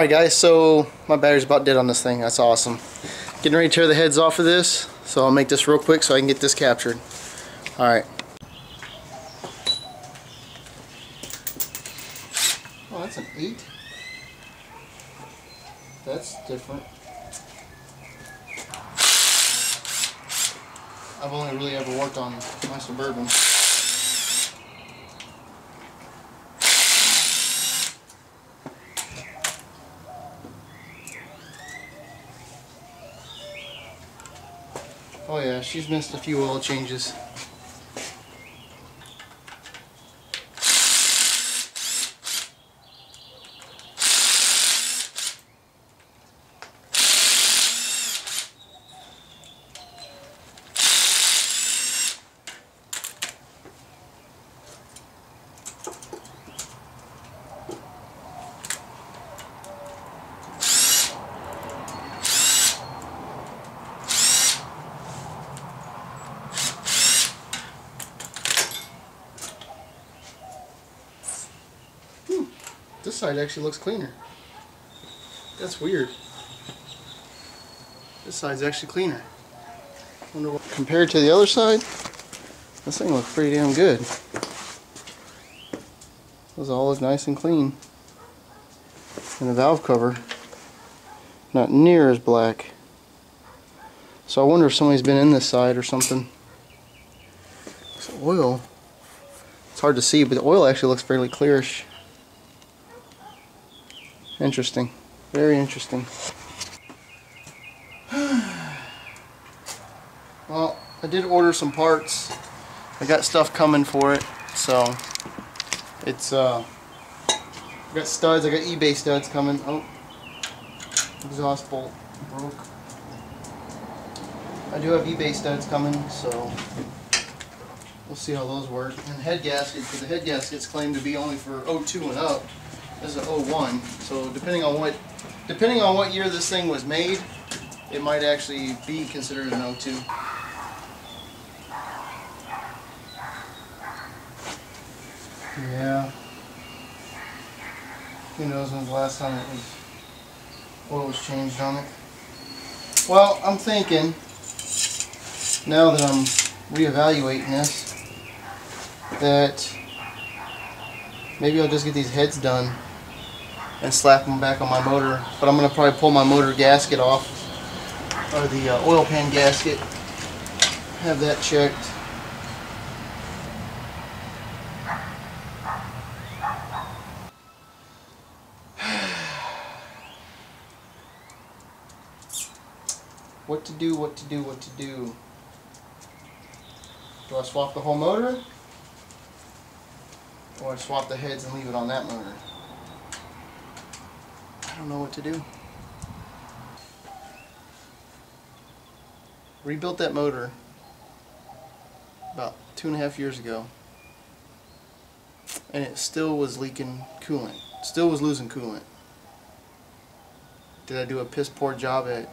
Alright guys, so my battery's about dead on this thing. That's awesome. Getting ready to tear the heads off of this, so I'll make this real quick so I can get this captured. Alright. Oh, that's an 8. That's different. I've only really ever worked on my Suburban. Oh yeah, she's missed a few oil changes. This side actually looks cleaner. That's weird. This side's actually cleaner. Wonder what, compared to the other side, this thing looks pretty damn good. Those all look nice and clean. And the valve cover, not near as black. So I wonder if somebody's been in this side or something. This oil, it's hard to see, but the oil actually looks fairly clearish. Interesting. Very interesting. Well, I did order some parts. I got stuff coming for it, so it's I got studs. I got eBay studs coming. Oh, exhaust bolt broke. I do have eBay studs coming, so we'll see how those work. And head gaskets, because the head gaskets claim to be only for 02 and up. This is an 01, so depending on what year this thing was made, it might actually be considered an 02. Yeah. Who knows when's the last time oil was changed on it. Well, I'm thinking, now that I'm reevaluating this, that maybe I'll just get these heads done and slap them back on my motor. But I'm going to probably pull my motor gasket off, or the oil pan gasket, have that checked. What to do, what to do, what to do. Do I swap the whole motor? Or I swap the heads and leave it on that motor? I don't know what to do. Rebuilt that motor about 2.5 years ago, and it still was leaking coolant. Still was losing coolant. Did I do a piss poor job at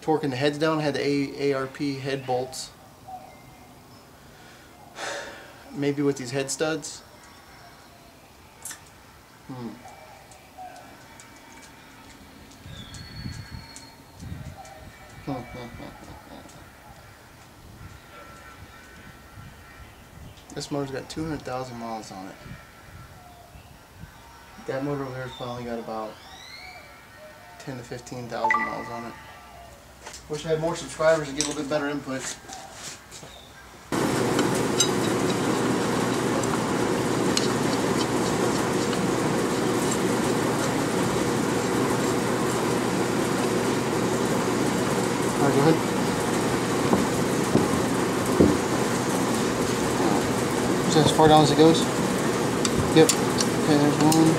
torquing the heads down? I had the ARP head bolts. Maybe with these head studs. This motor's got 200,000 miles on it. That motor over there has probably got about 10 to 15,000 miles on it. Wish I had more subscribers to get a little bit better input. Alright, go ahead. Is that as far down as it goes? Yep. Okay, there's one.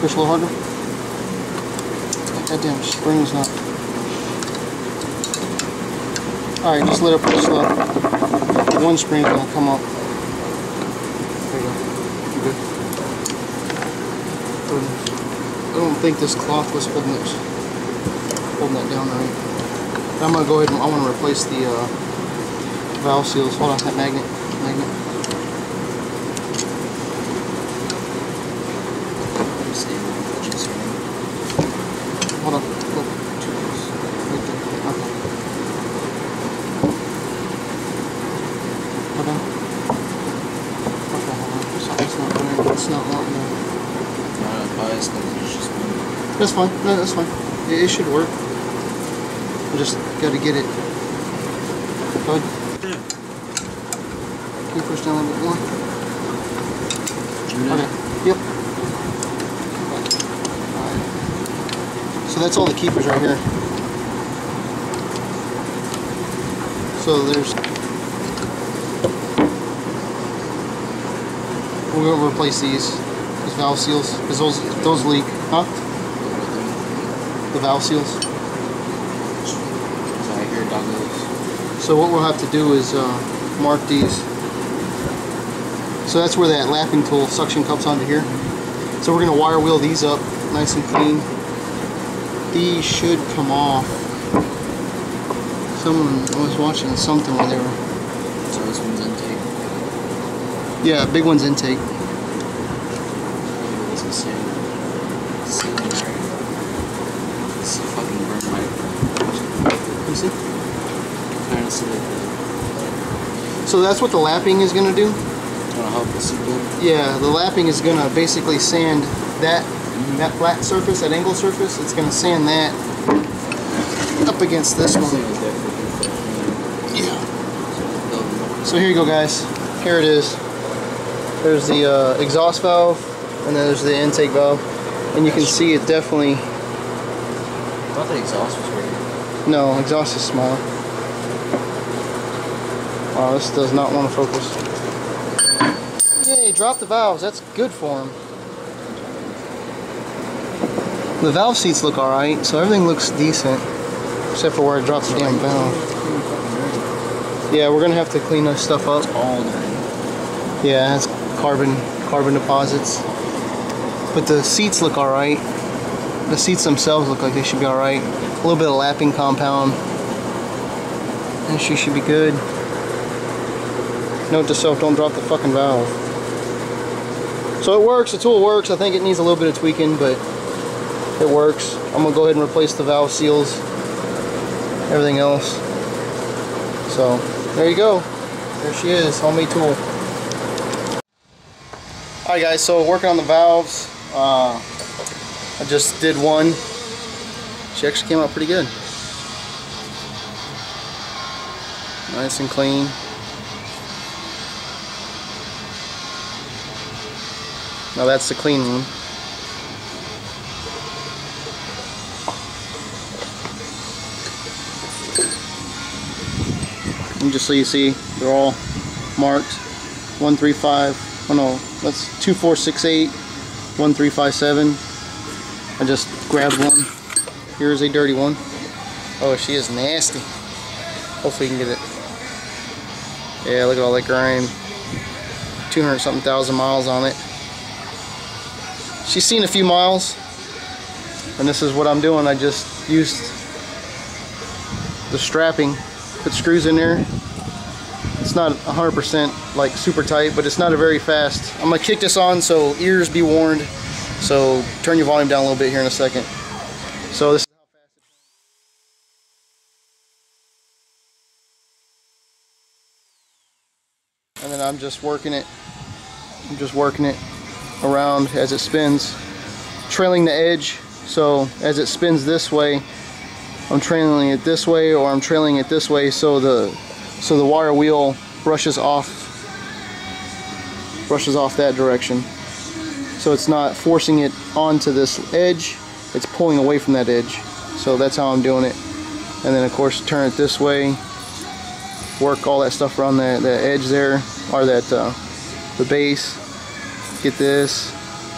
Push a little harder. That goddamn spring's not. Alright, just let it push slow. One spring's gonna come up. There you go. You're good. I don't think this cloth was holding that down right. I'm gonna go ahead and I want to replace the valve seals. Hold on, that magnet. Hold on. Look. Right there. Okay. Hold on. Okay, hold on. It's not running. It's not wanting to. That's fine. No, that's fine. It should work. I just gotta get it. Go ahead. Can you push down a little bit more? Okay. Yep. Alright. So that's all the keepers right here. So there's. We're gonna replace these valve seals because those leak, huh? The valve seals. So what we'll have to do is mark these. So that's where that lapping tool suction cups onto here. So we're gonna wire wheel these up nice and clean. These should come off. Someone was watching something where they were. So this one's intake. Yeah, big one's intake. This is same. It's fucking burn pipe. You see? Kind of see it. So that's what the lapping is gonna do. Gonna help the seat build. Yeah, the lapping is gonna basically sand that flat surface, that angle surface. It's gonna sand that up against this one. Yeah. So here you go, guys. Here it is. There's the exhaust valve, and then there's the intake valve, and you can see it definitely. I thought the exhaust was bigger. No, exhaust is smaller. Wow, this does not want to focus. Yay, drop the valves. That's good for them. The valve seats look alright, so everything looks decent. Except for where it drops the damn valve. Yeah, we're going to have to clean this stuff up. Yeah, it's carbon deposits. But the seats look alright. The seats themselves look like they should be alright. A little bit of lapping compound. And she should be good. Note to self, don't drop the fucking valve. So it works, the tool works. I think it needs a little bit of tweaking, but it works. I'm going to go ahead and replace the valve seals. Everything else. So, there you go. There she is, homemade tool. Alright guys, so working on the valves. I just did one. She actually came out pretty good. Nice and clean. Now that's the clean one. And just so you see, they're all marked 135. Oh no, that's 2468, 1357. I just grabbed one. Here's a dirty one. Oh, she is nasty. Hopefully you can get it. Yeah, look at all that grime. 200 something thousand miles on it. She's seen a few miles, and this is what I'm doing. I just used the strapping, put screws in there. It's not 100% like super tight, but it's not a very fast. I'm gonna kick this on, so ears be warned. So turn your volume down a little bit here in a second. So this is how fast it. And then I'm just working it. Around as it spins, trailing the edge. So as it spins this way, I'm trailing it this way, or I'm trailing it this way, so the wire wheel brushes off that direction. So it's not forcing it onto this edge, it's pulling away from that edge. So that's how I'm doing it. And then of course turn it this way, work all that stuff around the edge there, or that the base. Get this,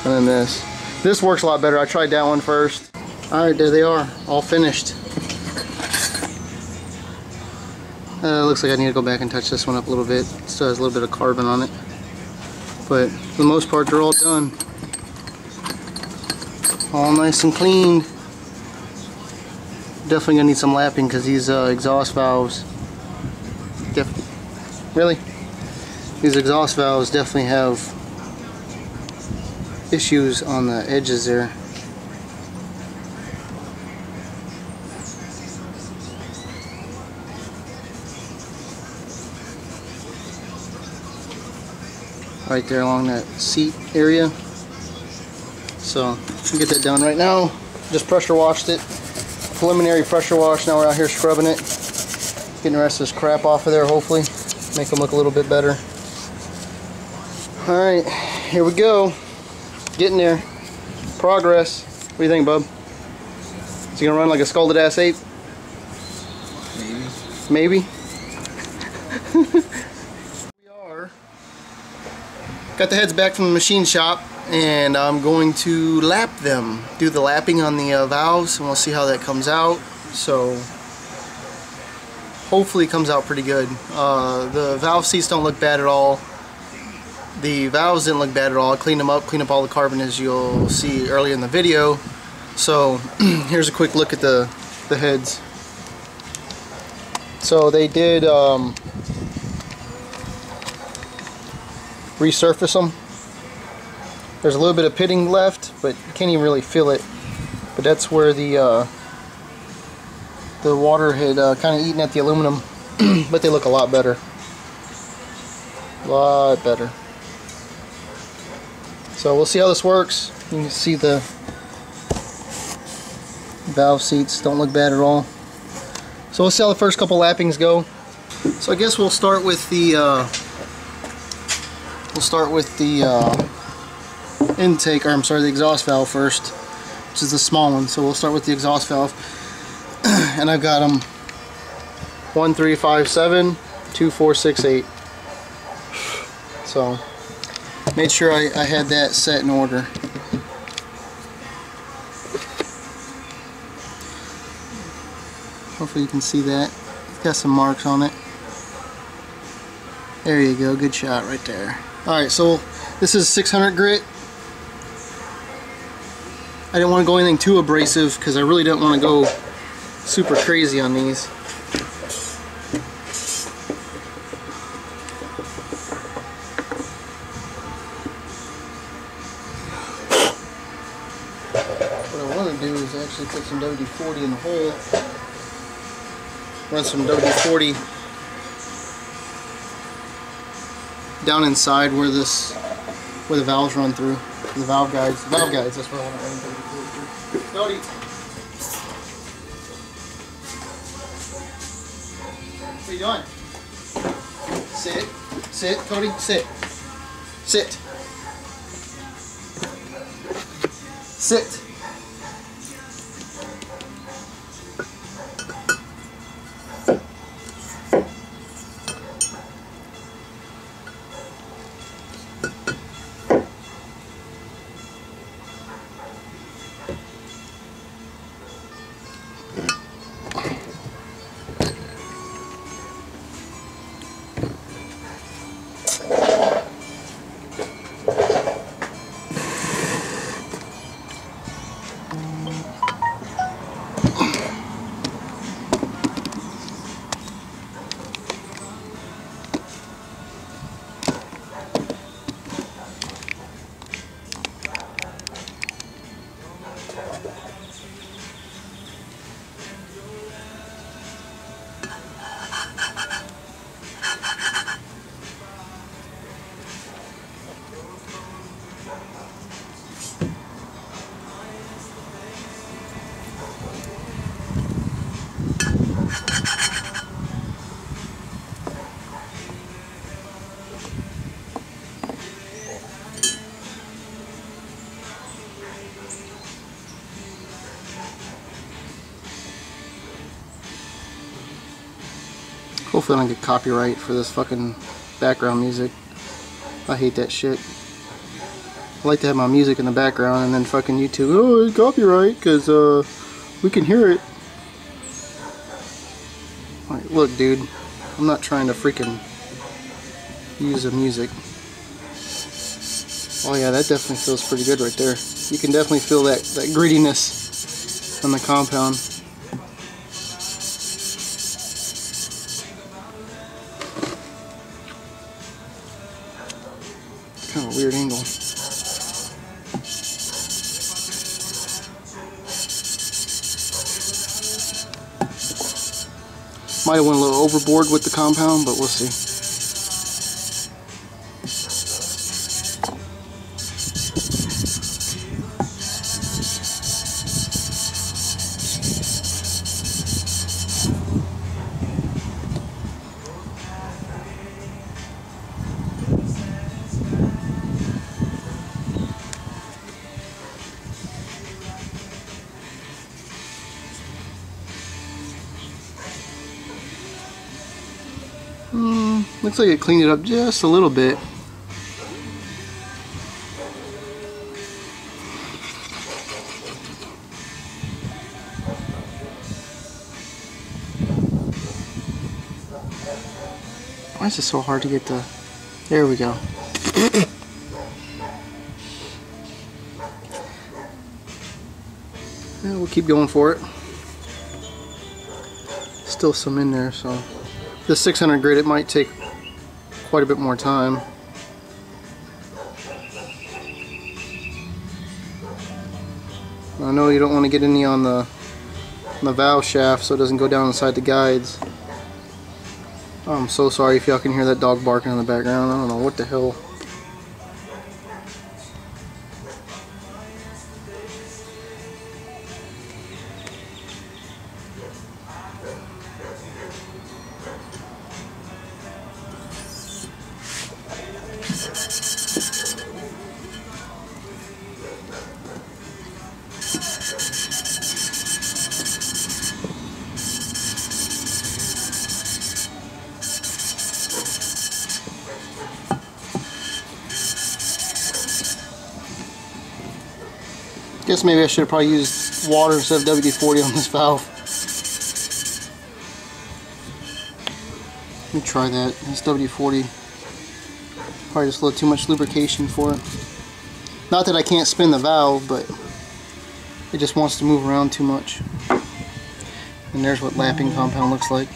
and then this. This works a lot better. I tried that one first. Alright, there they are, all finished. Looks like I need to go back and touch this one up a little bit. It still has a little bit of carbon on it. But for the most part, they're all done. All nice and clean. Definitely gonna need some lapping because these exhaust valves Really? These exhaust valves definitely have issues on the edges there. Right there along that seat area. So I'll get that done right now. Just pressure washed it. Preliminary pressure wash. Now we're out here scrubbing it. Getting the rest of this crap off of there, hopefully. Make them look a little bit better. Alright, here we go. Getting there. Progress. What do you think, bub? Is he gonna run like a scalded ass ape? Maybe. Maybe? We are. Got the heads back from the machine shop, and I'm going to lap them. Do the lapping on the valves, and we'll see how that comes out. So hopefully it comes out pretty good. The valve seats don't look bad at all. The valves didn't look bad at all. I cleaned them up, cleaned up all the carbon as you'll see earlier in the video. So here's a quick look at the heads. So they did resurface them. There's a little bit of pitting left, but you can't even really feel it. But that's where the water had kind of eaten at the aluminum. But they look a lot better. A lot better. So we'll see how this works. You can see the valve seats don't look bad at all. So we'll see how the first couple lappings go. So I guess we'll start with the intake, or I'm sorry, the exhaust valve first, which is the small one. So we'll start with the exhaust valve, and I've got them 1, 3, 5, 7, 2, 4, 6, 8. So made sure I had that set in order. Hopefully you can see that. It's got some marks on it. There you go, good shot right there. Alright, so this is 600 grit. I didn't want to go anything too abrasive because I really didn't want to go super crazy on these. What I want to do is actually put some WD-40 in the hole. Run some WD-40 down inside where the valves run through. The valve guides. The valve guides, that's what I want to run WD-40 through. Cody! What are you doing? Sit. Sit, Cody, sit. Sit. Sit. Hopefully I don't get copyright for this fucking background music. I hate that shit. I like to have my music in the background and then fucking YouTube, oh, it's copyright because we can hear it. Like, look dude, I'm not trying to freaking use the music. Oh yeah, that definitely feels pretty good right there. You can definitely feel that grittiness on the compound. weird angle. Might have went a little overboard with the compound, but we'll see. Looks like it cleaned it up just a little bit. Why is it so hard to get the... There we go. Yeah, we'll keep going for it. Still some in there, so... This 600 grit, it might take quite a bit more time. I know you don't want to get any on the valve shaft so it doesn't go down inside the guides. I'm so sorry if y'all can hear that dog barking in the background. I don't know what the hell. Guess maybe I should have probably used water instead of WD-40 on this valve. Let me try that. This WD-40, probably just a little too much lubrication for it. Not that I can't spin the valve, but it just wants to move around too much. And there's what lapping compound looks like.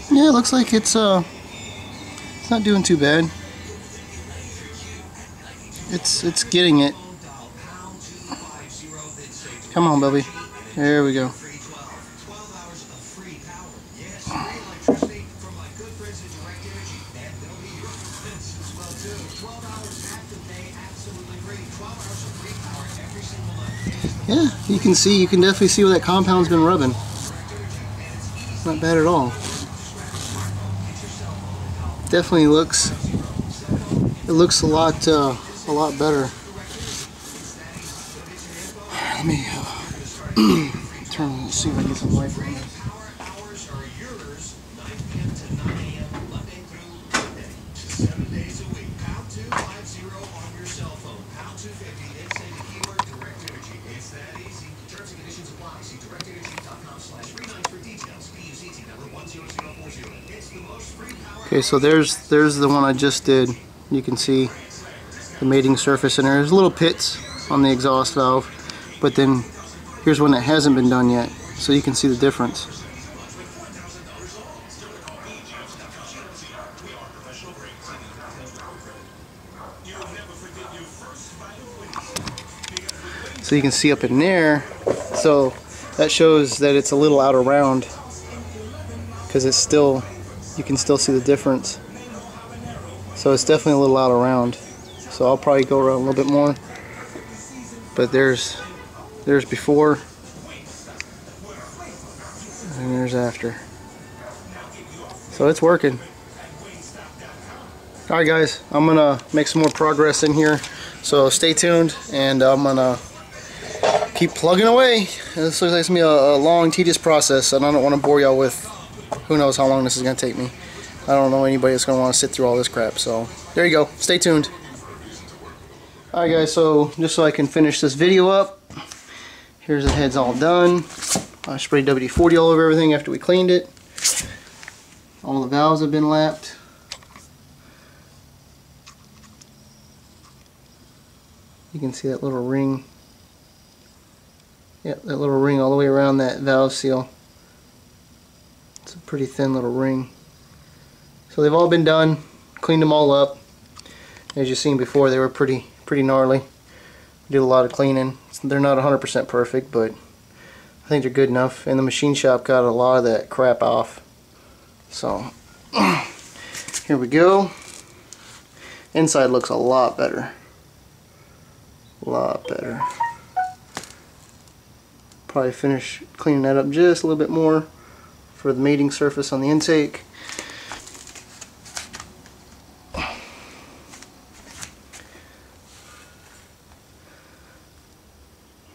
Yeah, it looks like it's not doing too bad. It's getting it. Come on, Bubby. There we go. Yeah, you can definitely see where that compound's been rubbing. Not bad at all. Definitely looks a lot better. Let me turn and see if I can get some light from this. Okay, so there's the one I just did. You can see the mating surface, and there's little pits on the exhaust valve, but then here's one that hasn't been done yet, so you can see the difference. So you can see up in there, so that shows that it's a little out of round, because it's still, you can still see the difference. So it's definitely a little out of round. So I'll probably go around a little bit more. But there's before and there's after. So it's working. Alright guys, I'm gonna make some more progress in here. So stay tuned, and I'm gonna keep plugging away. This looks like it's gonna be a long, tedious process, and I don't want to bore y'all with who knows how long this is gonna take me. I don't know anybody that's gonna want to sit through all this crap. So there you go. Stay tuned. Alright guys, so just so I can finish this video up, here's the heads all done. I sprayed WD-40 all over everything after we cleaned it. All the valves have been lapped. You can see that little ring. Yeah, that little ring all the way around that valve seal. It's a pretty thin little ring. So they've all been done. Cleaned them all up. As you've seen before, they were pretty gnarly. Did a lot of cleaning. They're not 100% perfect, but I think they're good enough. And the machine shop got a lot of that crap off. So here we go. Inside looks a lot better. A lot better. Probably finish cleaning that up just a little bit more for the mating surface on the intake.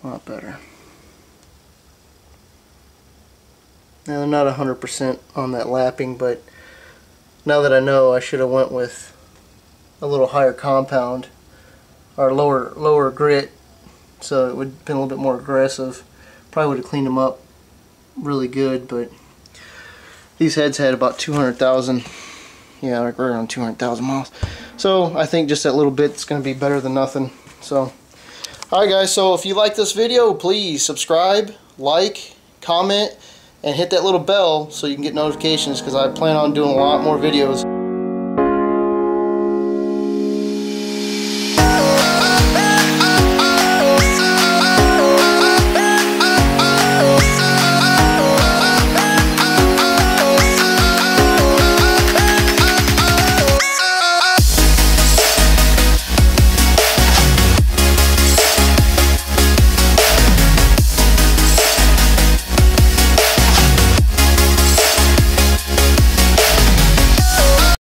A lot better. Now they're not 100% on that lapping, but now that I know, I should have went with a little higher compound or lower grit, so it would have been a little bit more aggressive. Probably would have cleaned them up really good, but these heads had about 200,000, yeah, like right around 200,000 miles. So I think just that little bit's going to be better than nothing. So alright guys, so if you like this video, please subscribe, like, comment, and hit that little bell so you can get notifications, because I plan on doing a lot more videos.